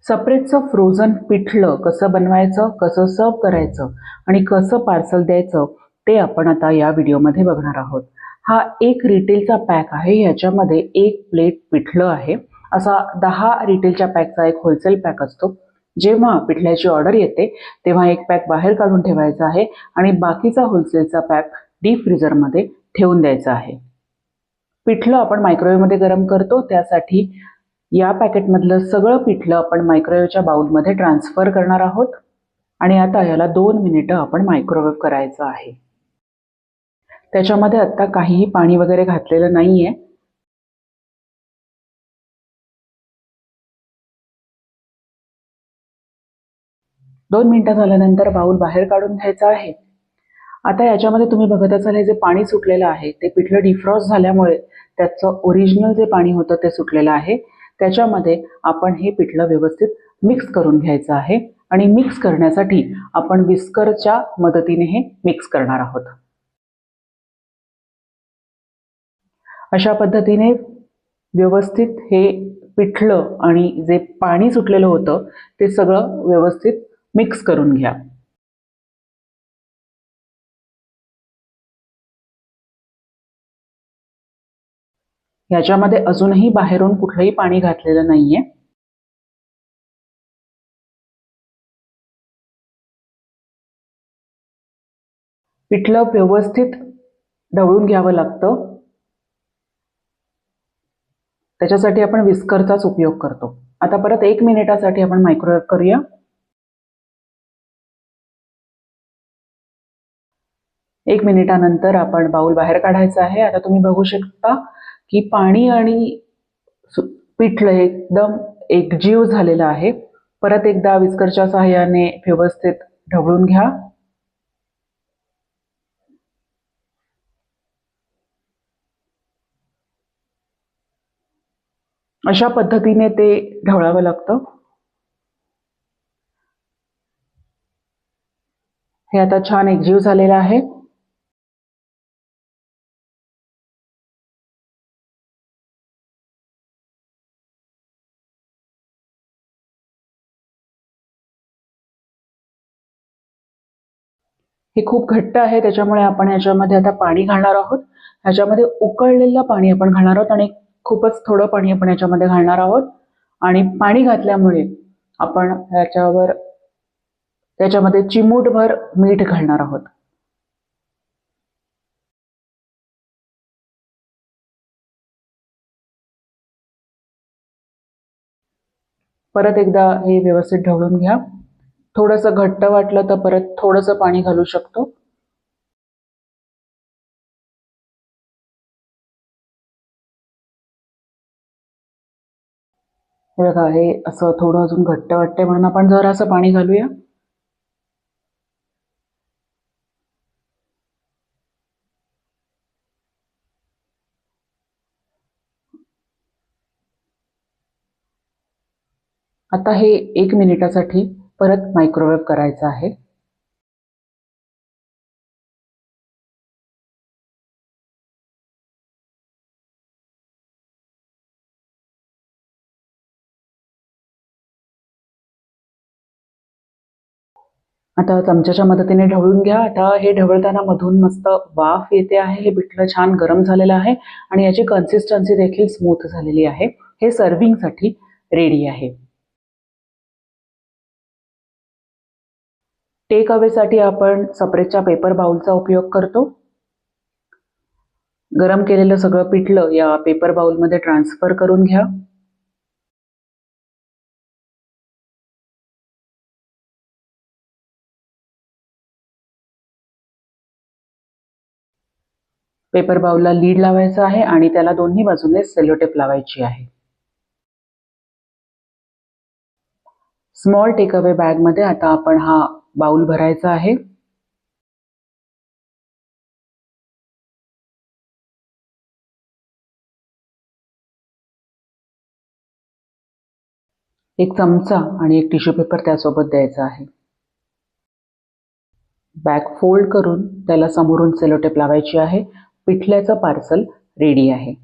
सप्रेटचं frozen पिठलं कसं बनवायचं, कसं सर्व करायचं आणि कसं पार्सल द्यायचं ते आपण आता या व्हिडिओमध्ये बघणार आहोत. हा एक रिटेलचा पॅक आहे. याच्यामध्ये एक प्लेट पिठलं आहे. असा 10 रिटेलच्या पॅकचा एक होलसेल पॅक असतो. जेव्हा पिठल्याची ऑर्डर येते तेव्हा एक पॅक बाहेर काढून ठेवायचा आहे आणि बाकीचा होलसेलचा पॅक डीप फ्रीझरमध्ये ठेवून द्यायचा आहे. पिठलं आपण मायक्रोवेव्हमध्ये गरम करतो, त्यासाठी या पॅकेटमधलं सगळं पिठलं आपण मायक्रोवेव्हच्या बाउलमध्ये ट्रान्सफर करणार आहोत आणि आता याला 2 मिनिटं आपण मायक्रोवेव्ह करायचं आहे. त्याच्यामध्ये आता काहीही पाणी वगैरे घातलेलं नाहीये. दोन मिनिटं झाल्यानंतर बाउल बाहेर काढून घ्यायचा आहे. आता याच्यामध्ये तुम्ही बघत असाल हे जे पाणी सुटलेलं आहे ते पिठलं डिफ्रॉस्ट झाल्यामुळे त्याचं ओरिजिनल जे पाणी होतं ते सुटलेलं आहे. त्याच्यामध्ये आपण हे पिठलं व्यवस्थित मिक्स करून घ्यायचं आहे आणि मिक्स करण्यासाठी आपण विस्करच्या मदतीने हे मिक्स करणार आहोत. अशा पद्धतीने व्यवस्थित हे पिठलं आणि जे पाणी सुटलेलं होतं ते सगळं व्यवस्थित मिक्स करून घ्या. याच्यामध्ये अजूनही बाहेरून कुठलंही पाणी घातलेलं नाहीये. पिठलं व्यवस्थित ढवळून घ्यावं लागतं. त्याच्यासाठी आपण विस्करचाच उपयोग करतो. आता परत 1 मिनिटासाठी आपण मायक्रोवेव्ह करूया. एक मिनिटानंतर आपण बाउल बाहेर काढायचा आहे. आता तुम्ही बघू शकता की पाणी आणि पिठलं एकदम एकजीव झालेलं आहे. परत एकदा विस्करच्या सहाय्याने व्यवस्थित ढवळून घ्या. अशा पद्धतीने ते ढवळावं लागतं. हे आता छान एकजीव झालेलं आहे. हे खूप घट्ट आहे, त्याच्यामुळे आपण ह्याच्यामध्ये आता पाणी घालणार आहोत. ह्याच्यामध्ये उकळलेलं पाणी आपण घालणार आहोत आणि खूपच थोडं पाणी आपण ह्याच्यामध्ये घालणार आहोत. आणि पाणी घातल्यामुळे आपण त्याच्यामध्ये चिमूटभर मीठ घालणार आहोत. परत एकदा हे व्यवस्थित ढवळून घ्या. थोडंसं घट्ट वाटलं तर परत थोडंसं पाणी घालू शकतो. हे बघा, हे असं थोडं अजून घट्ट वाटतंय म्हणून आपण जरासं पाणी घालूया. आता हे 1 मिनिटासाठी परत मायक्रोवेव्ह करायचं आहे. आता चमच्याच्या मदतीने ढवळून घ्या. आता हे ढवळताना मधून मस्त वाफ येते आहे. हे पिठलं छान गरम झालेलं आहे आणि याची कन्सिस्टन्सी देखील स्मूथ झालेली आहे. हे सर्व्हिंगसाठी रेडी आहे. टेक अवेसाठी आपण सपरेटच्या पेपर बाउलचा उपयोग करतो. गरम केलेलं सगळं पिठलं या पेपर बाउलमध्ये ट्रान्सफर करून घ्या. पेपर बाउलला लीड लावायचं आहे आणि त्याला दोन्ही बाजूने सेलोटेप लावायची आहे. स्मॉल टेक अवे बॅगमध्ये आता आपण हा बाउल भरायचा आहे. एक चमचा आणि एक टिश्यू पेपर त्यासोबत द्यायचा आहे. बॅग फोल्ड करून त्याला समोरून सेलोटेप लावायची आहे. पिठल्याचं पार्सल रेडी आहे.